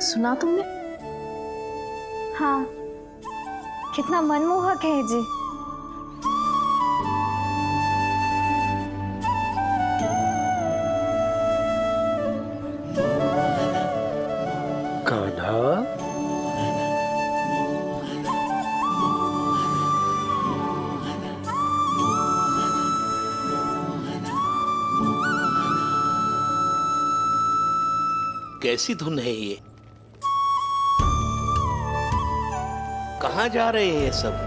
सुना तुमने? हाँ, कितना मनमोहक है जी। कान्हा, कैसी धुन है ये? कहाँ जा रहे हैं ये सब?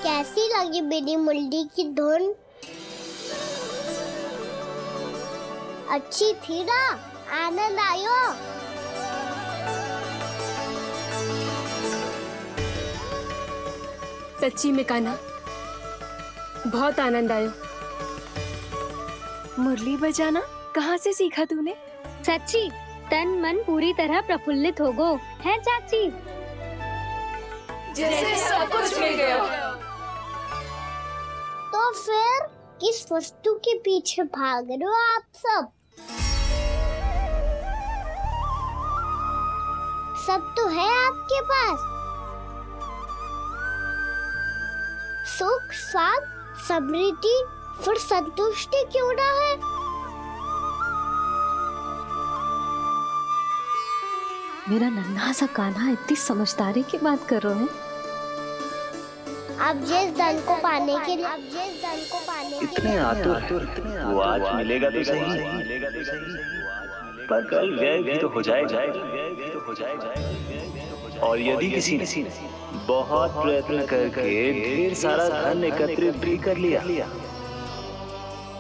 कैसी लगी मेरी मुंडी की धुन? अच्छी थी ना? आनंद आयो? सच्ची में कान्हा, बहुत आनंद आयो। मुरली बजाना कहाँ से सीखा तूने? सच्ची तन मन पूरी तरह प्रफुल्लित हो गो है चाची। जैसे सब कुछ मिल गया। तो फिर किस वस्तु के पीछे भाग रहे हो आप सब? सब तो है आपके पास। सुख, स्वाद, समृद्धि, फिर संतुष्टि क्यों ना है? मेरा नन्हा सा कान्हा इतनी समझदारी की बात कर रहे हैं। अब जिस धन को पाने के लिए इतने आतुर वो आज मिलेगा तो सही, पर कल व्यय भी तो हो जाएगा। और यदि किसी ने बहुत प्रयत्न करके ढेर सारा धन एकत्रित भी कर लिया,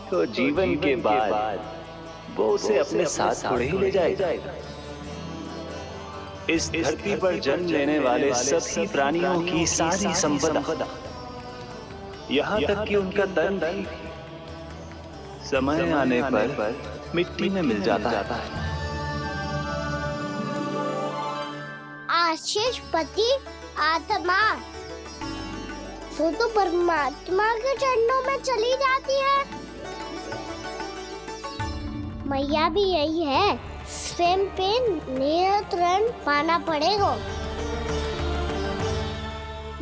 तो जीवन के बाद वो उसे अपने साथ थोड़े ही ले जाएगा। इस धरती पर जन्म लेने वाले सभी प्राणियों की सारी संपदा, यहाँ तक कि उनका तन भी समय आने पर मिट्टी में मिल जाता है। आशीष पति आत्मा वो तो परमात्मा के चरणों में चली जाती है। मैया भी यही है, स्वयं पे नियंत्रण पाना पड़ेगा।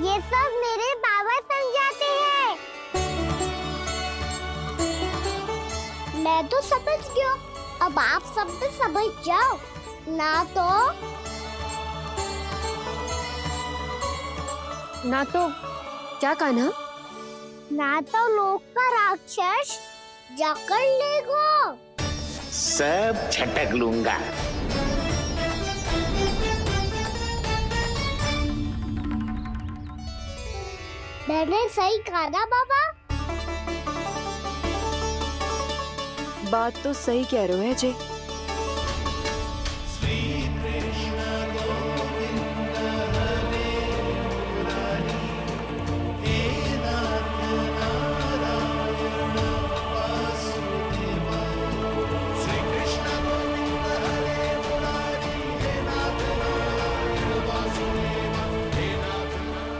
ये सब मेरे बाबा समझाते हैं। मैं तो समझ गया, अब आप सब भी समझ जाओ ना तो क्या कान्हा? ना तो लोक का राक्षस जकड़ लेगा। सब छटक लूंगा। मैंने सही कहा ना बाबा? बात तो सही कह रहे हो है जी।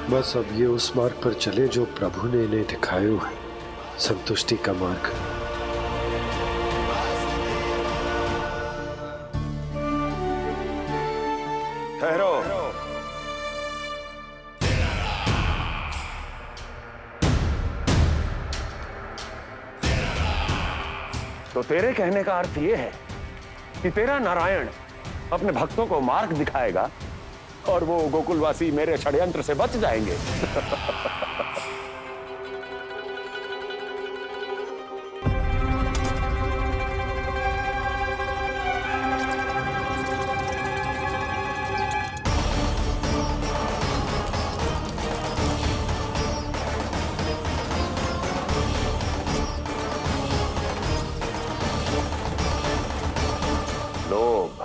बस अब ये उस मार्ग पर चले जो प्रभु ने इन्हें दिखाया है, संतुष्टि का मार्ग। ठहरो। तो तेरे कहने का अर्थ यह है कि तेरा नारायण अपने भक्तों को मार्ग दिखाएगा और वो गोकुलवासी मेरे षड्यंत्र से बच जाएंगे। लोभ।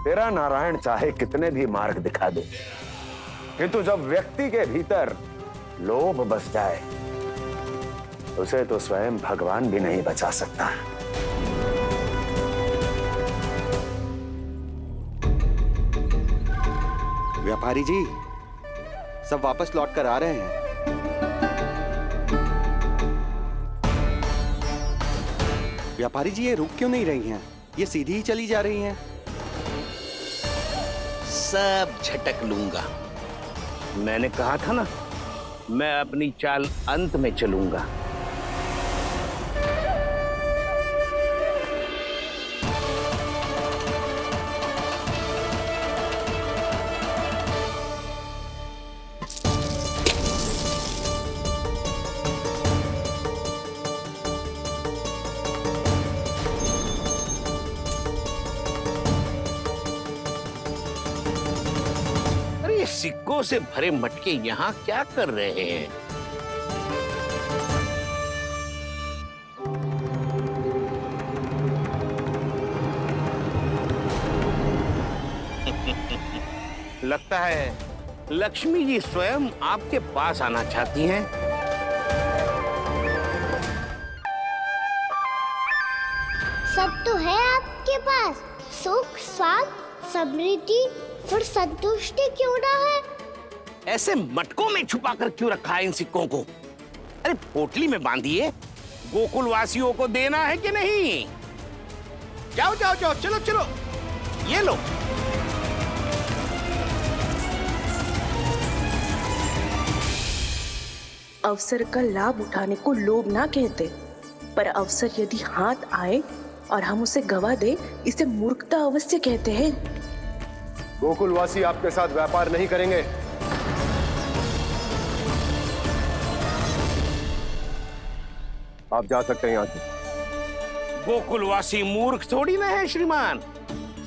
तेरा नारायण चाहे कितने भी मार्ग दिखा दे, किंतु जब व्यक्ति के भीतर लोभ बस जाए उसे तो स्वयं भगवान भी नहीं बचा सकता। व्यापारी जी, सब वापस लौट कर आ रहे हैं। व्यापारी जी, ये रुक क्यों नहीं रही हैं? ये सीधी ही चली जा रही हैं। सब झटक लूंगा। मैंने कहा था ना, मैं अपनी चाल अंत में चलूंगा। सिक्कों से भरे मटके यहाँ क्या कर रहे हैं? लगता है लक्ष्मी जी स्वयं आपके पास आना चाहती हैं। सब तो है आपके पास, सुख, स्वाद, समृद्धि, फिर संतुष्टि क्यों ना है? ऐसे मटकों में छुपाकर क्यों रखा है इन सिक्कों को? अरे पोटली में बांधिए, गोकुल वासियों को देना है कि नहीं? जाओ जाओ जाओ, चलो चलो, ये लो। अवसर का लाभ उठाने को लोभ ना कहते, पर अवसर यदि हाथ आए और हम उसे गवा दे, इसे मूर्खता अवश्य कहते हैं। गोकुलवासी आपके साथ व्यापार नहीं करेंगे। आप जा सकते हैं यहाँ से। गोकुलवासी मूर्ख थोड़ी ना है श्रीमान।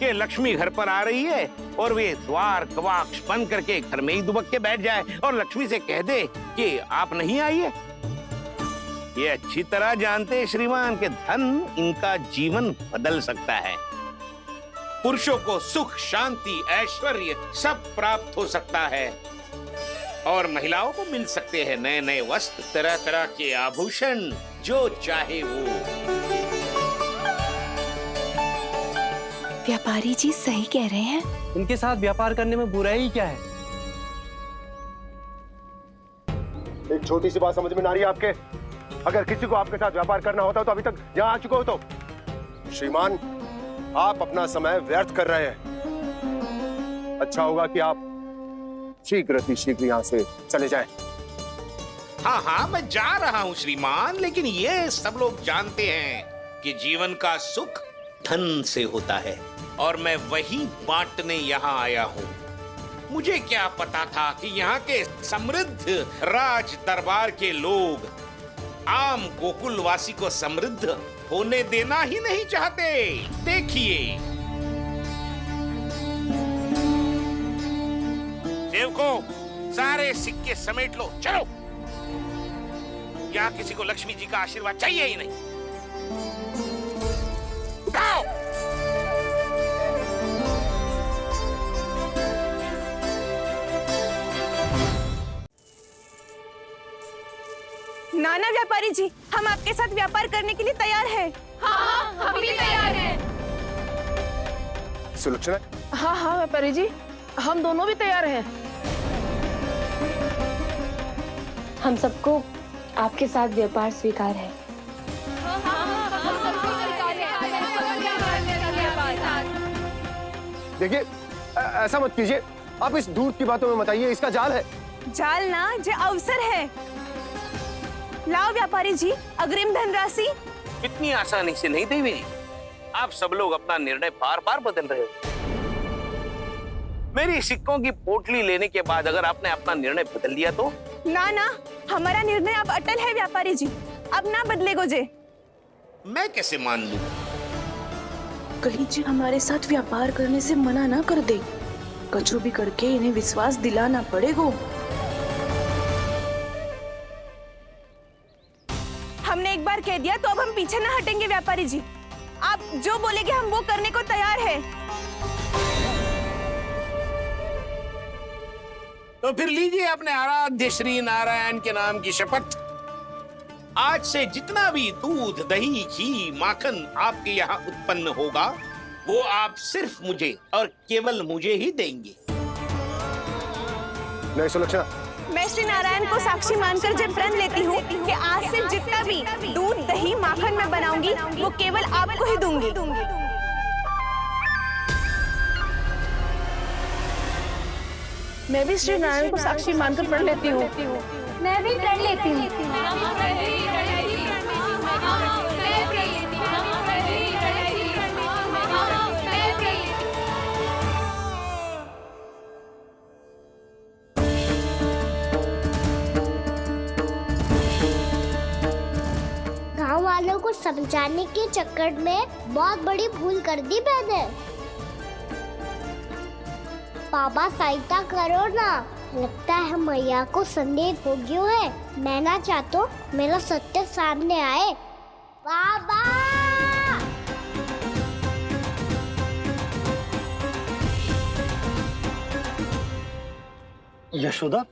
ये लक्ष्मी घर पर आ रही है और वे द्वार कवाक्ष बंद करके घर में ही दुबक के बैठ जाए और लक्ष्मी से कह दे कि आप नहीं आइए। ये अच्छी तरह जानते हैं श्रीमान कि धन इनका जीवन बदल सकता है। पुरुषों को सुख, शांति, ऐश्वर्य सब प्राप्त हो सकता है और महिलाओं को मिल सकते हैं नए नए वस्त्र, तरह तरह के आभूषण, जो चाहे वो। व्यापारी जी सही कह रहे हैं। इनके साथ व्यापार करने में बुराई क्या है? एक छोटी सी बात समझ में ना रही है आपके? अगर किसी को आपके साथ व्यापार करना होता तो अभी तक यहाँ आ चुके हो। तो श्रीमान, आप अपना समय व्यर्थ कर रहे हैं। अच्छा होगा कि आप शीघ्र यहाँ से चले जाएं। हाँ हाँ, मैं जा रहा हूँ श्रीमान, लेकिन ये सब लोग जानते हैं कि जीवन का सुख धन से होता है और मैं वही बांटने यहाँ आया हूँ। मुझे क्या पता था कि यहाँ के समृद्ध राज दरबार के लोग आम गोकुलवासी को समृद्ध होने देना ही नहीं चाहते। देखिए, सेवकों, सारे सिक्के समेट लो, चलो। यहाँ किसी को लक्ष्मी जी का आशीर्वाद चाहिए ही नहीं। जाओ। नाना व्यापारी जी, हम आपके साथ व्यापार करने के लिए तैयार हैं। हाँ, हम भी तैयार हैं। सुलक्षणा? हाँ हाँ व्यापारी जी, हम दोनों भी तैयार हैं। हम सबको आपके साथ व्यापार स्वीकार है। देखिए, ऐसा मत कीजिए। आप इस दूध की बातों में बताइए, इसका जाल है। जाल ना, जे अवसर है। लाओ व्यापारी जी अग्रिम धनराशि। इतनी आसानी से नहीं देवी जी। आप सब लोग अपना निर्णय बार बार बदल रहे हो। मेरी सिक्कों की पोटली लेने के बाद अगर आपने अपना निर्णय बदल लिया तो? ना ना, हमारा निर्णय अब अटल है व्यापारी जी, अब ना बदलेगो जे। मैं कैसे मान लूं? कहीं जी हमारे साथ व्यापार करने से मना ना कर दे। कछु भी करके इन्हें विश्वास दिलाना पड़ेगा। हमने एक बार कह दिया तो अब हम पीछे ना हटेंगे व्यापारी जी। आप जो बोलेंगे हम वो करने को तैयार है। तो फिर लीजिए अपने आराध्य श्री नारायण के नाम की शपथ। आज से जितना भी दूध, दही, घी, माखन आपके यहाँ उत्पन्न होगा वो आप सिर्फ मुझे और केवल मुझे ही देंगे। नहीं सुलक्षणा, मैं श्री नारायण को साक्षी मानकर जब प्रण लेती हूँ कि आज से जितना भी दूध, दही, माखन मैं बनाऊंगी वो केवल आपको ही दूंगी। मैं भी श्री नारायण को साक्षी मानकर प्रण लेती हूँ। मैं भी प्रण लेती हूँ। गांव वालों को समझाने के चक्कर में बहुत बड़ी भूल कर दी मैंने। बाबा सहायता करो ना। लगता है मैया को संदेह हो गया है। मैं ना चाहता मेरा सत्य सामने आए। बाबा! यशोदा,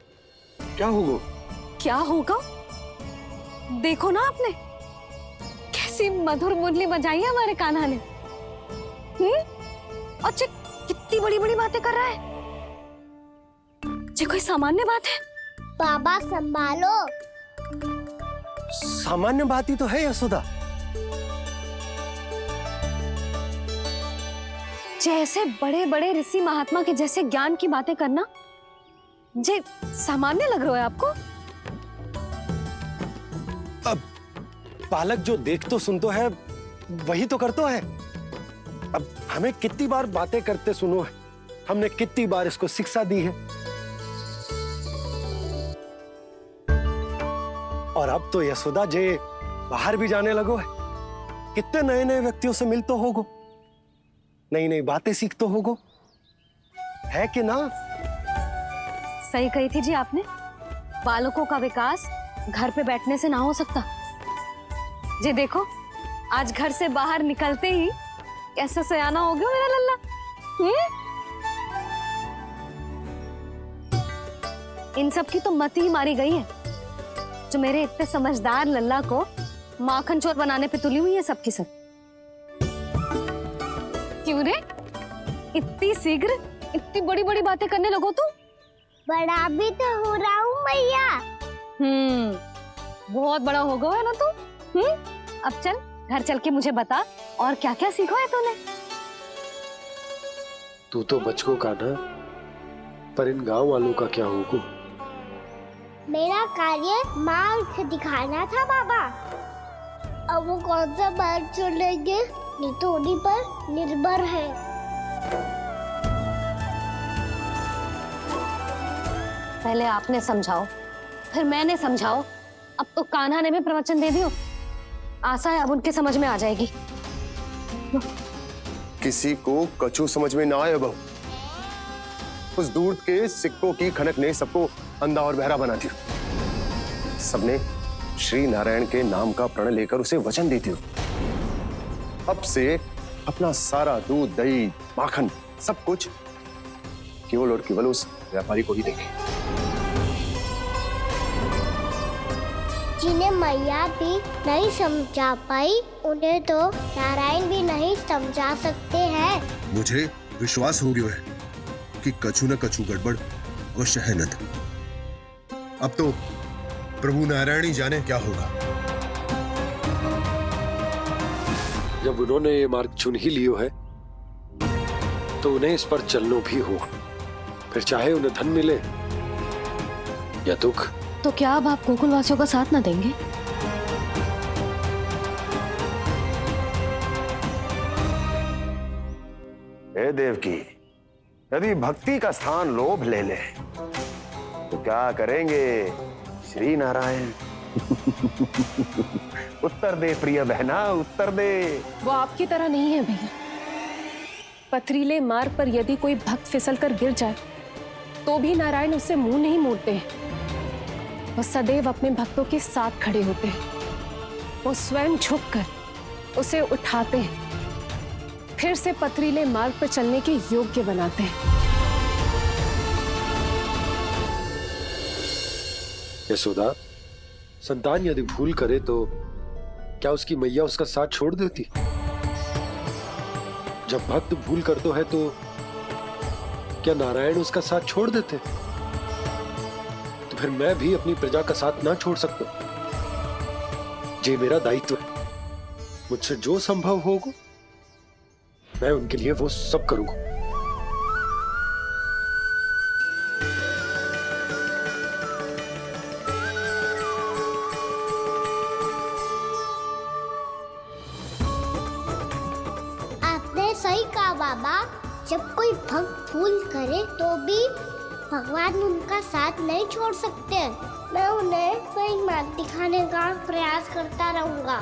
क्या होगा? क्या होगा? देखो ना आपने कैसी मधुर मुरली बजाई है हमारे कान्हा ने। अच्छा, कितनी बड़ी बड़ी बातें कर रहा है। ये कोई सामान्य बात है? बाबा संभालो। सामान्य बात ही तो है यशोदा। जैसे बड़े बड़े ऋषि महात्मा के जैसे ज्ञान की बातें करना जे सामान्य लग रहा है आपको? अब बालक जो देख तो सुन तो है वही तो कर तो है। अब हमें कितनी बार बातें करते सुनो है, हमने कितनी बार इसको शिक्षा दी है। और अब तो यशोदा जे बाहर भी जाने लगो है, कितने नए नए व्यक्तियों से मिल तो होगो, नई नई बातें सीख तो होगो, है कि ना? सही कही थी जी आपने। बालकों का विकास घर पे बैठने से ना हो सकता। जी देखो, आज घर से बाहर निकलते ही कैसा सयाना हो गया मेरा लल्ला। इन सब की तो मत ही मारी गई है जो मेरे इतने समझदार लल्ला को माखन चोर बनाने पे तुली हुई है सबकी सब। क्यों रे, इतनी शीघ्र इतनी बड़ी बड़ी बातें करने लगो तू? बड़ा भी तो हो रहा हूँ मैया। बहुत बड़ा हो गया है ना तू। अब चल घर चल के मुझे बता और क्या क्या सीखा है तूने। तू तो बचको कान्हा, पर इन गांव वालों का क्या होगा? मेरा कार्य मार्ग दिखाना था बाबा। अब वो कौन सा मार्ग चुनेंगे ये तो उन्हीं पर निर्भर है। पहले आपने समझाओ, फिर मैंने समझाओ, अब तो कान्हा ने भी प्रवचन दे दियो। आशा है अब उनके समझ में आ जाएगी। किसी को कछु समझ में ना आए बहू। उस दूध के सिक्कों की खनक ने सबको अंधा और बहरा बना दिया। सबने श्री नारायण के नाम का प्रण लेकर उसे वचन देती हो। अब से अपना सारा दूध, दही, माखन सब कुछ केवल और केवल उस व्यापारी को ही देंगे। जिन्हें मैया भी नहीं समझा पाई उन्हें तो नारायण भी नहीं समझा सकते हैं। मुझे विश्वास हो गया है कि कछु न कछु गड़बड़ अवश्य है नंद। अब तो प्रभु नारायण ही जाने क्या होगा। जब उन्होंने ये मार्ग चुन ही लियो है तो उन्हें इस पर चलना भी हो, फिर चाहे उन्हें धन मिले या दुख। तो क्या अब आप गोकुलवासियों का साथ ना देंगे? हे देवकी, यदि भक्ति का स्थान लोभ ले ले तो क्या करेंगे श्री नारायण? उत्तर दे प्रिय बहना, उत्तर दे। वो आपकी तरह नहीं है भैया। पथरीले मार्ग पर यदि कोई भक्त फिसलकर गिर जाए तो भी नारायण उससे मुंह नहीं मोड़ते हैं। वो सदैव अपने भक्तों के साथ खड़े होते हैं। वो स्वयं झुककर उसे उठाते हैं, फिर से पथरीले मार्ग पर चलने के योग्य बनाते हैं। यशोदा, संतान यदि भूल करे तो क्या उसकी मैया उसका साथ छोड़ देती? जब भक्त भूल करता है तो क्या नारायण उसका साथ छोड़ देते? तो फिर मैं भी अपनी प्रजा का साथ ना छोड़ सकता। ये मेरा दायित्व है। मुझसे जो संभव होगा मैं उनके लिए वो सब करूंगा। आपने सही कहा बाबा, जब कोई भक्त भूल करे तो भी भगवान उनका साथ नहीं छोड़ सकते। मैं उन्हें सही मार्ग दिखाने का प्रयास करता रहूंगा।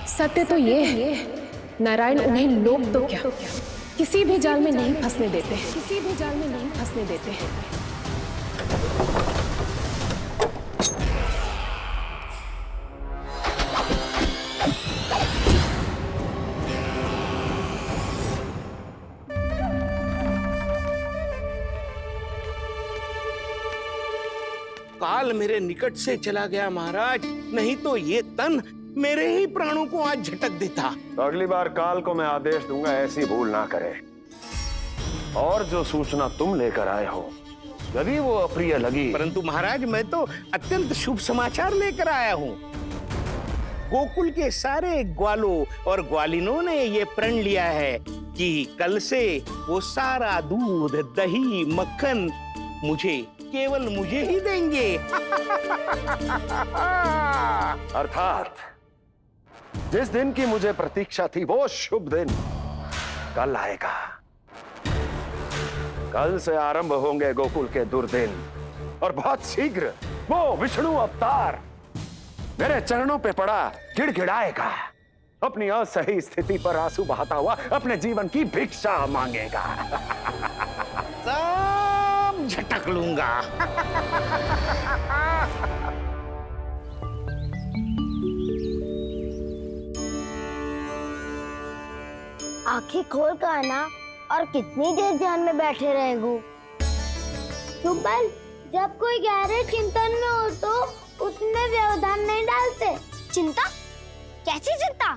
सत्य तो ये है, नारायण उन्हें लोभ तो क्या किसी भी जाल में नहीं फंसने देते, किसी भी जाल में नहीं फंसने देते हैं। काल मेरे निकट से चला गया महाराज, नहीं तो ये तन मेरे ही प्राणों को आज झटक देता। तो अगली बार काल को मैं आदेश दूंगा ऐसी भूल ना करे। और जो सूचना तुम लेकर आए हो यदि वो अप्रिय लगी, परंतु महाराज मैं तो अत्यंत शुभ समाचार लेकर आया हूँ। गोकुल के सारे ग्वालों और ग्वालिनों ने ये प्रण लिया है कि कल से वो सारा दूध, दही, मक्खन मुझे, केवल मुझे ही देंगे। अर्थात जिस दिन की मुझे प्रतीक्षा थी वो शुभ दिन कल आएगा। कल से आरंभ होंगे गोकुल के दुर्दिन और बहुत शीघ्र वो विष्णु अवतार मेरे चरणों पे पड़ा गिड़गिड़ाएगा, अपनी असही स्थिति पर आंसू बहाता हुआ अपने जीवन की भिक्षा मांगेगा। सब झटक लूंगा। आंखें खोल कर आना और कितनी देर ध्यान में बैठे रहेगो? सुबल, जब कोई गहरे चिंतन में हो तो उसमें व्यवधान नहीं डालते। चिंता? कैसी चिंता?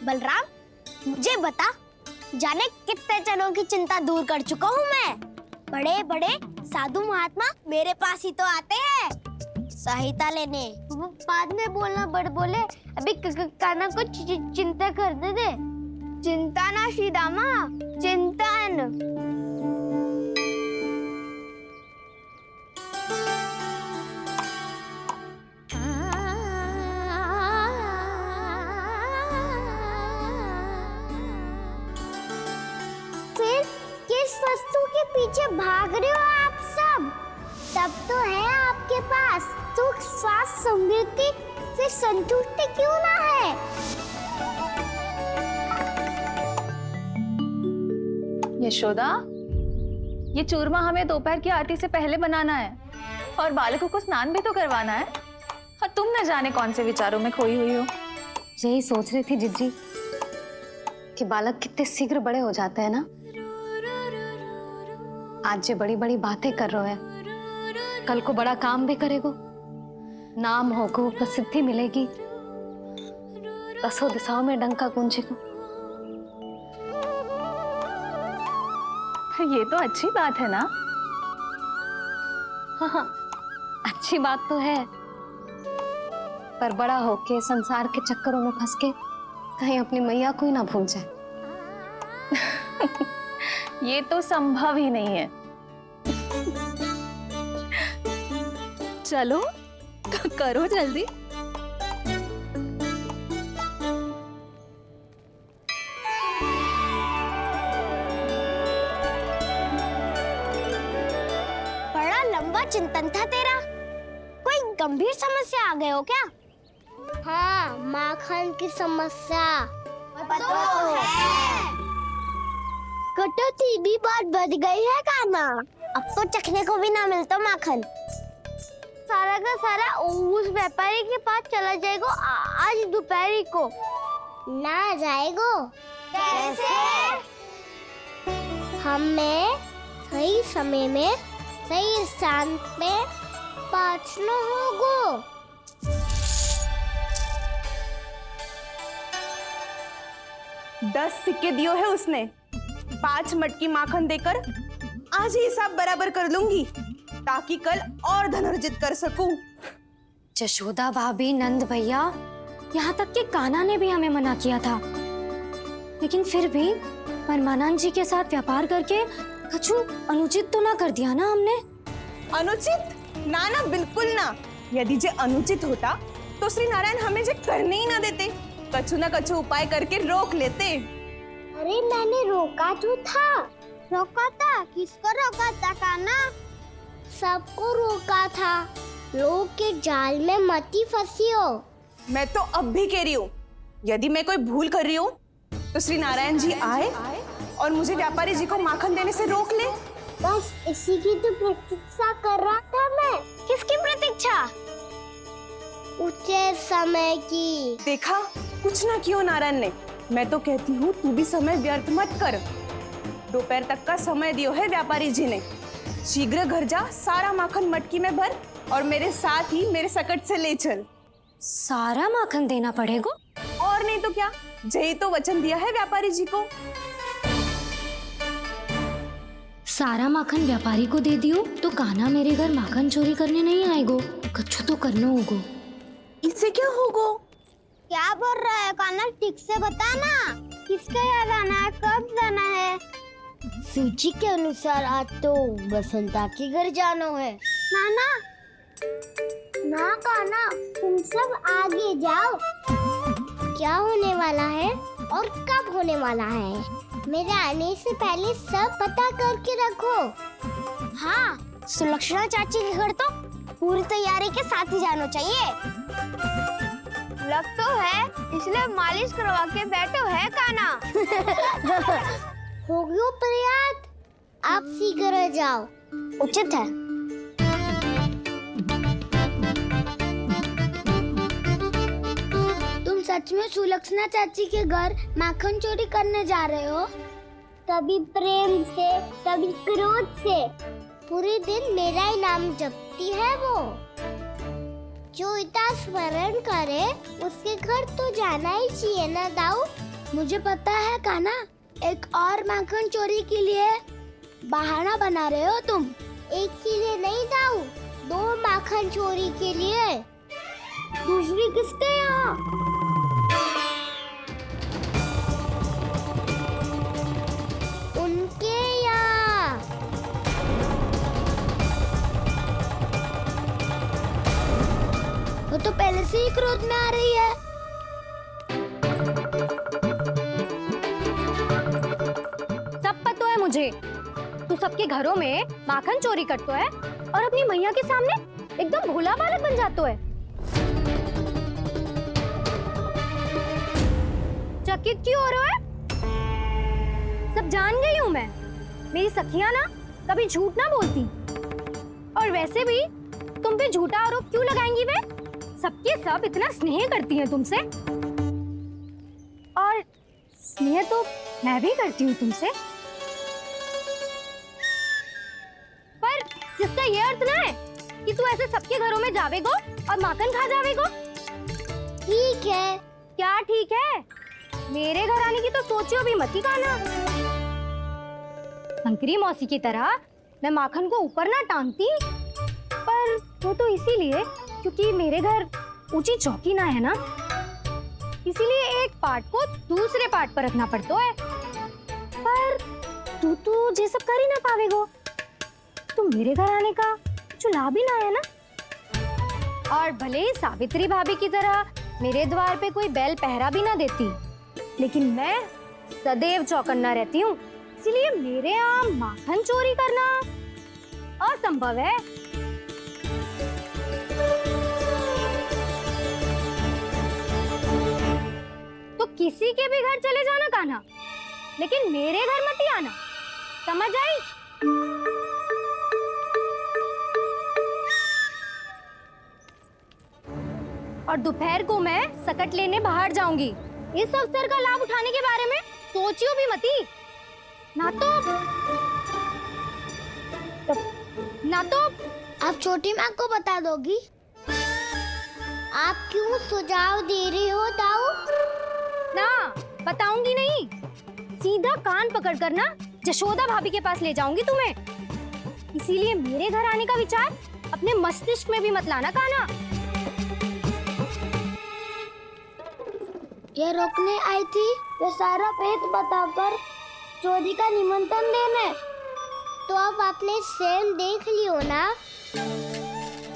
बलराम, मुझे बता, जाने कितने जनों की चिंता दूर कर चुका हूँ मैं। बड़े बड़े साधु महात्मा मेरे पास ही तो आते हैं सहायता लेने। बाद में बोलना बड़ बोले, अभी काना को चिंता करने दे। चिंता ना श्रीदामा, चिंतन। फिर किस वस्तु के पीछे भाग रहे हो आप सब? सब तो है आपके पास, सुख, स्वास्थ्य, समृद्धि, फिर संतुष्टि क्यों ना है? यशोदा, ये चूरमा हमें दोपहर की आरती से पहले बनाना है और बालकों को स्नान भी तो करवाना है। और तुम न जाने कौन से विचारों में खोई हुई हो। यही सोच रही थी जिज्जी कि बालक कितने शीघ्र बड़े हो जाते हैं ना। आज ये बड़ी बड़ी बातें कर रहे हैं, कल को बड़ा काम भी करेगो, नाम होगो, प्रसिद्धि मिलेगी, दसों दिशाओं में डंका गूंजेगा। ये तो अच्छी बात है ना? हाँ, अच्छी बात तो है, पर बड़ा होके संसार के चक्करों में फंस के कहीं अपनी मैया को ही ना भूल जाए। ये तो संभव ही नहीं है। चलो करो जल्दी। बड़ा लंबा चिंतन था तेरा। कोई गंभीर समस्या आ गए हो क्या? हाँ, माखन की समस्या। पता है। कटौती भी बहुत बढ़ गई है काना। अब तो चखने को भी ना मिलता माखन। सारा का सारा उस व्यापारी के पास चला जाएगा आज दोपहर को। ना जाएगो? कैसे? हमें सही समय में सही स्थान पे पहुंचना होगा। दस सिक्के दियो है उसने। 5 मटकी माखन देकर आज ही हिसाब बराबर कर लूंगी, ताकि कल और धन अर्जित कर सकूं। जशोदा भाभी, नंद भैया, यहाँ तक कि कान्हा ने भी हमें मना किया था, लेकिन फिर भी परमानंद जी के साथ व्यापार करके कछु अनुचित तो ना कर दिया ना हमने? अनुचित? ना ना, बिल्कुल ना। यदि जे अनुचित होता तो श्री नारायण हमें जे करने ही ना देते, कछु ना कछु उपाय करके रोक लेते। अरे मैंने रोका तो था। रोका था? किसको रोका था कान्हा? सबको रोका था। लोग के जाल में मती फंसी हो। मैं तो अब भी कह रही हूँ, यदि मैं कोई भूल कर रही हूँ तो श्री नारायण जी आए और मुझे व्यापारी जी को माखन देने से रोक ले। बस इसी की तो प्रतीक्षा कर रहा था मैं। किसकी प्रतीक्षा? उचित समय की। देखा, कुछ ना किया नारायण ने। मैं तो कहती हूँ तू भी समय व्यर्थ मत कर। दोपहर तक का समय दियो है व्यापारी जी ने। शीघ्र घर जा, सारा माखन मटकी में भर और मेरे साथ ही मेरे सकट से ले चल। सारा माखन देना पड़ेगा? और नहीं तो क्या, जय तो वचन दिया है व्यापारी जी को। सारा माखन व्यापारी को दे दियो तो कान्हा मेरे घर माखन चोरी करने नहीं आएगो। कछु तो करना होगा। इससे क्या होगा? क्या बोल रहा है कान्हा? ठीक से बता ना। किसका यहाँ जाना है? कब जाना है? सूची के अनुसार आज तो बसंता के घर जाना है। नाना, ना कान्हा, तुम सब आगे जाओ। क्या होने वाला है और कब होने वाला है, मेरे आने से पहले सब पता करके रखो। हाँ, सुलक्षणा चाची के घर तो पूरी तैयारी के साथ ही जाना चाहिए। लग तो है, इसलिए मालिश करवा के बैठो है कान्हा। हो गयो प्रयास, आप शीघ्र जाओ, उचित है। तुम सच में सुलक्षणा चाची के घर माखन चोरी करने जा रहे हो? कभी प्रेम से, कभी क्रोध से, पूरे दिन मेरा ही नाम जपती है वो। जो इतना स्मरण करे उसके घर तो जाना ही चाहिए ना दाऊ। मुझे पता है कान्हा, एक और माखन चोरी के लिए बहाना बना रहे हो तुम। एक के लिए नहीं दाऊ, 2 माखन चोरी के लिए। दूसरी किसके यहाँ? उनके यहाँ। वो तो पहले से ही क्रोध में आ रही है। सब पता है मुझे, तू सबके घरों में माखन चोरी करतो है और अपनी मैया के सामने एकदम भोला बालक बन जातो है। चकित क्यों हो रहा है? सब जान गई हूँ मैं। मेरी सखियां ना कभी झूठ ना बोलती, और वैसे भी तुम पे झूठा आरोप क्यों लगाएंगी वे? सबके सब इतना स्नेह करती हैं तुमसे, और स्नेह तो मैं भी करती हूँ तुमसे, पर जिसका ये अर्थ ना है कि तू ऐसे सबके घरों में जावेगो और माखन खा जावेगो। ठीक है। क्या ठीक है? मेरे घर आने की तो सोचियो भी मत ही कान्हा। शंकरी मौसी की तरह मैं माखन को ऊपर ना टांगती, पर वो तो इसीलिए क्योंकि मेरे घर ऊंची चौकी ना है ना, इसीलिए एक पार्ट को दूसरे पार्ट पर रखना पड़ता है। पर तू तो ये सब कर ही ना पावेगो, तो मेरे घर आने का कुछ लाभ ही ना है ना। और भले ही सावित्री भाभी की तरह मेरे द्वार पे कोई बैल पहरा भी ना देती, लेकिन मैं सदैव चौकन्ना रहती हूँ, इसलिए मेरे यहाँ माखन चोरी करना असंभव है। तो किसी के भी घर चले जाना कान्हा, लेकिन मेरे घर मत ही आना, समझ आई? और दोपहर को मैं सकट लेने बाहर जाऊंगी। इस अवसर का लाभ उठाने के बारे में सोचियो भी मती, ना तो आप छोटी माँ को बता दोगी? आप क्यों सुझाव दे रही हो दाऊ? ना बताऊंगी नहीं, सीधा कान पकड़ कर ना जशोदा भाभी के पास ले जाऊंगी तुम्हें। इसीलिए मेरे घर आने का विचार अपने मस्तिष्क में भी मत लाना कान्हा। ये रोकने आई थी ये सारा पेट बताकर चोरी का निमंत्रण देने। तो अब आपने सेम देख लियो ना,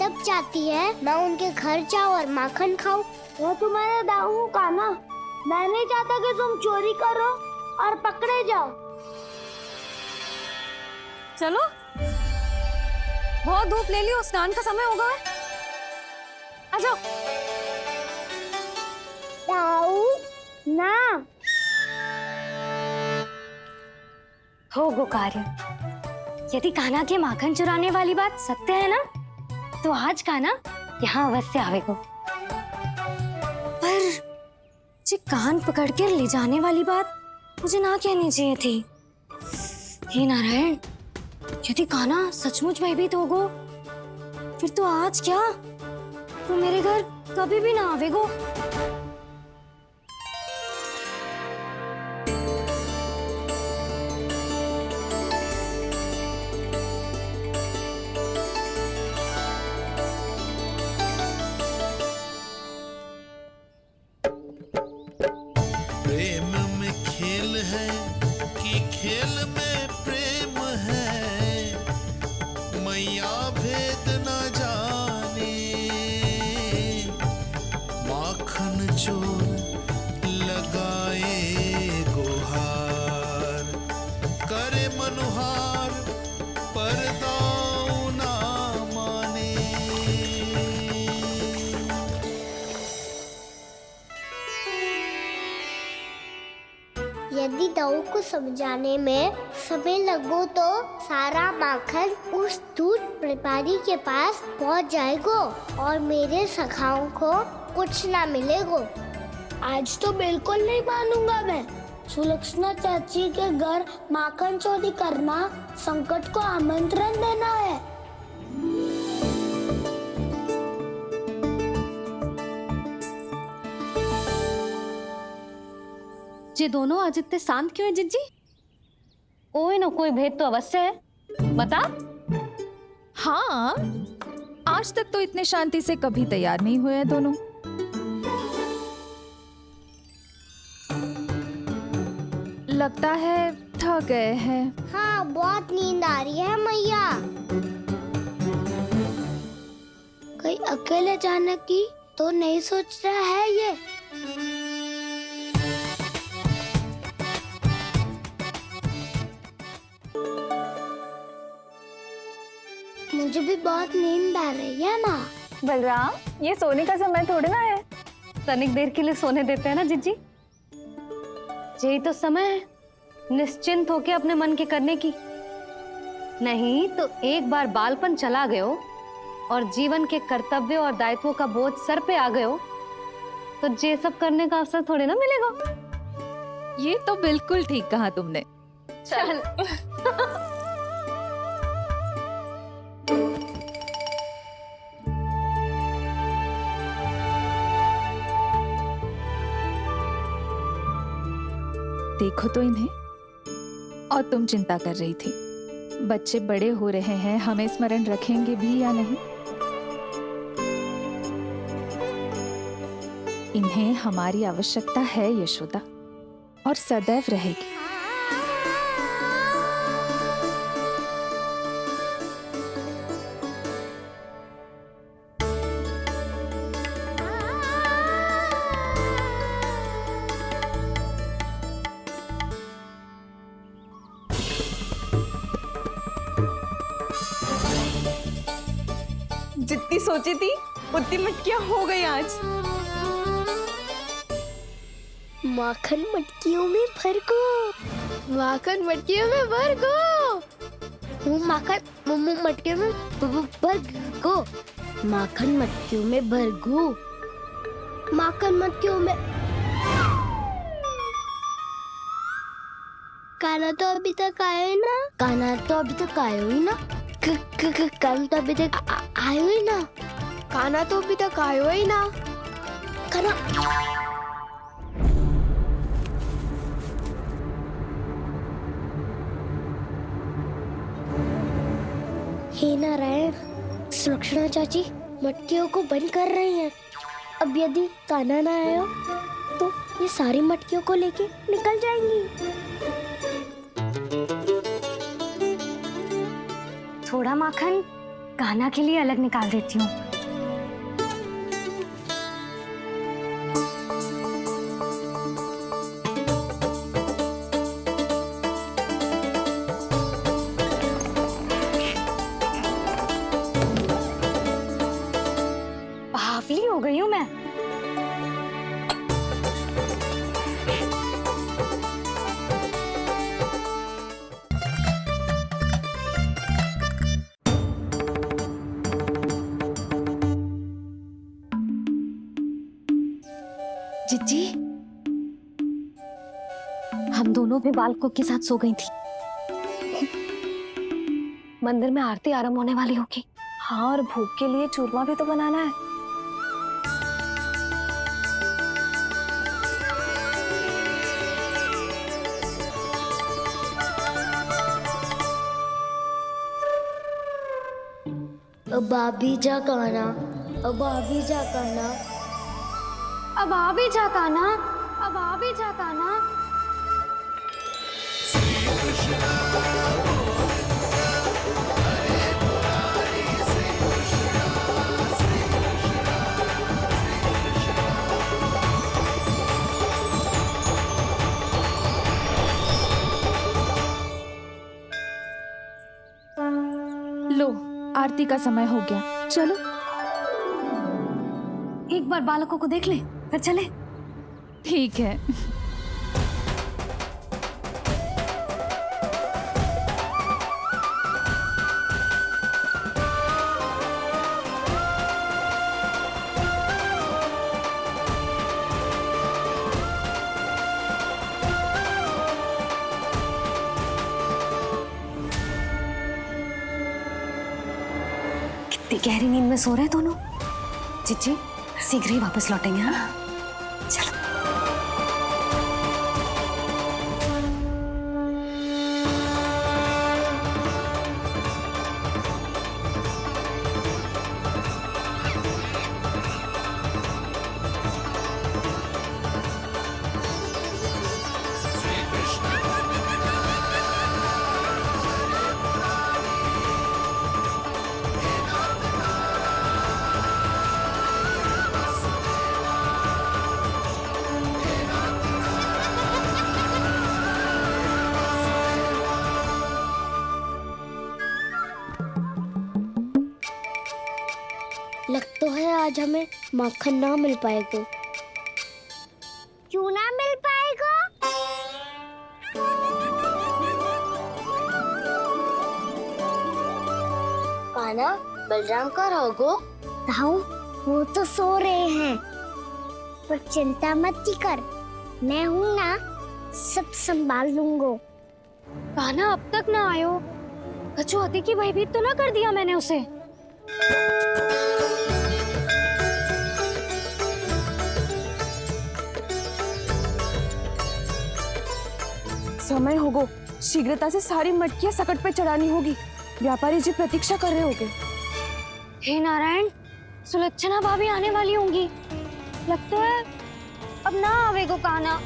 तब चाहती है मैं उनके घर जाऊँ और माखन खाऊं। वो तुम्हारे दाऊ कान्हा, मैं नहीं चाहता कि तुम चोरी करो और पकड़े जाओ। चलो, बहुत धूप ले लियो, स्नान का समय होगा। आ जाओ। दाऊ ना हो गो कार्य। यदि कान्हा के माखन चुराने वाली बात सत्य है ना, तो आज कान्हा यहाँ अवश्य आवेगो। पर जे कान पकड़ कर ले जाने वाली बात मुझे ना कहनी चाहिए थी। हे नारायण, यदि कान्हा सचमुच भयभीत होगो, फिर तो आज क्या, तो मेरे घर कभी भी ना आवेगो। प्रेम में खेल है कि खेल में प्रेम है, मैया भेद न जाने। माखन चोर लगाए गुहार, करे मनुहार पर दाऊ ना माने। यदि दाऊ को समझाने में समय लगो तो सारा माखन उस दूध व्यापारी के पास पहुंच जाएगो और मेरे सखाओं को कुछ ना मिलेगो। आज तो बिल्कुल नहीं मानूंगा मैं। सुलक्षणा चाची के घर माखन चोरी करना संकट को आमंत्रण देना है। ये दोनों आज इतने शांत क्यों है जिज्जी? कोई ना कोई भेद तो अवश्य है, बता। हाँ, आज तक तो इतने शांति से कभी तैयार नहीं हुए हैं दोनों। लगता है थक गए हैं। हाँ, बहुत नींद आ रही है मैया। कहीं अकेले जाने की तो नहीं सोच रहा है ये? मुझे भी बहुत नींद आ रही है माँ। बलराम, ये सोने का समय थोड़ी ना है। तनिक देर के लिए सोने देते हैं ना जिज्जी। यही तो समय है निश्चिंत होके अपने मन के करने की। नहीं तो एक बार बालपन चला गयो और जीवन के कर्तव्यों और दायित्वों का बोझ सर पे आ गयो, तो ये सब करने का अवसर थोड़ी ना मिलेगा। ये तो बिल्कुल ठीक कहा तुमने। चल। देखो तो इन्हें, और तुम चिंता कर रही थी। बच्चे बड़े हो रहे हैं, हमें स्मरण रखेंगे भी या नहीं? इन्हें हमारी आवश्यकता है यशोदा, और सदैव रहेगी। जितनी सोची थी उतनी मटकियां हो गई आज। माखन मटकियों में भर को, माखन मटकियों में भर को, माखन मटकियों में भर को, माखन मटकियों में भर को, माखन मटकियों में। काना तो अभी तक आया ही ना, काना तो अभी तक आया ही ना, काना तो अभी तक आयो ही ना, काना तो अभी तक आयो ही ना, काना। हे नारायण, सुलक्षणा चाची मटकियों को बंद कर रही हैं। अब यदि कान्हा ना आया तो ये सारी मटकियों को लेके निकल जाएंगी। थोड़ा माखन कान्हा के लिए अलग निकाल देती हूँ। बावली हो गई हूँ मैं। जिज्जी, हम दोनों भी बालकों के साथ सो गई थी। मंदिर में आरती आरंभ होने वाली होगी। हाँ, और भोग के लिए चूरमा भी तो बनाना है। अब आ भी जा कान्हा, अब आ भी जा कान्हा, अब आ भी जा कान्हा, अब आ भी जा कान्हा। लो, आरती का समय हो गया, चलो। एक बार बालकों को देख ले, फिर चले। ठीक है। कितनी गहरी नींद में सो रहे हैं दोनों। जिज्जी शीघ्र ही वापस लौटेंगे। हाँ, चलो। लग तो है आज हमें माखन ना मिल पाएगा। क्यों ना मिल पाएगा? कान्हा, बलराम का रहोगो? ताऊ, वो तो सो रहे हैं, पर चिंता मत कर, मैं हूँ ना, सब संभाल लूंगा। कान्हा अब तक ना आयो, कचौती की भयभीत तो ना कर दिया मैंने उसे। समय होगो, शीघ्रता से सारी मटकियां सकट पे चढ़ानी होगी। व्यापारी जी प्रतीक्षा कर रहे होंगे। हे नारायण, सुलक्षणा भाभी आने वाली होंगी। लगता है अब ना आवेगो काना।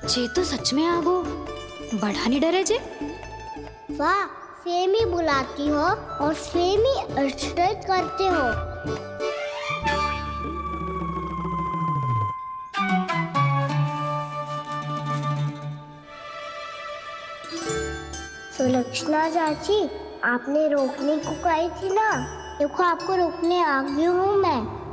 जे तो सच में आगो बढ़ा नहीं डरे जे। वाह, सेम ही बुलाती हो और सेम ही अर्चट करते हो। सुलक्षणा चाची, आपने रोकने को कही थी ना, देखो आपको रोकने आ गई हूँ मैं।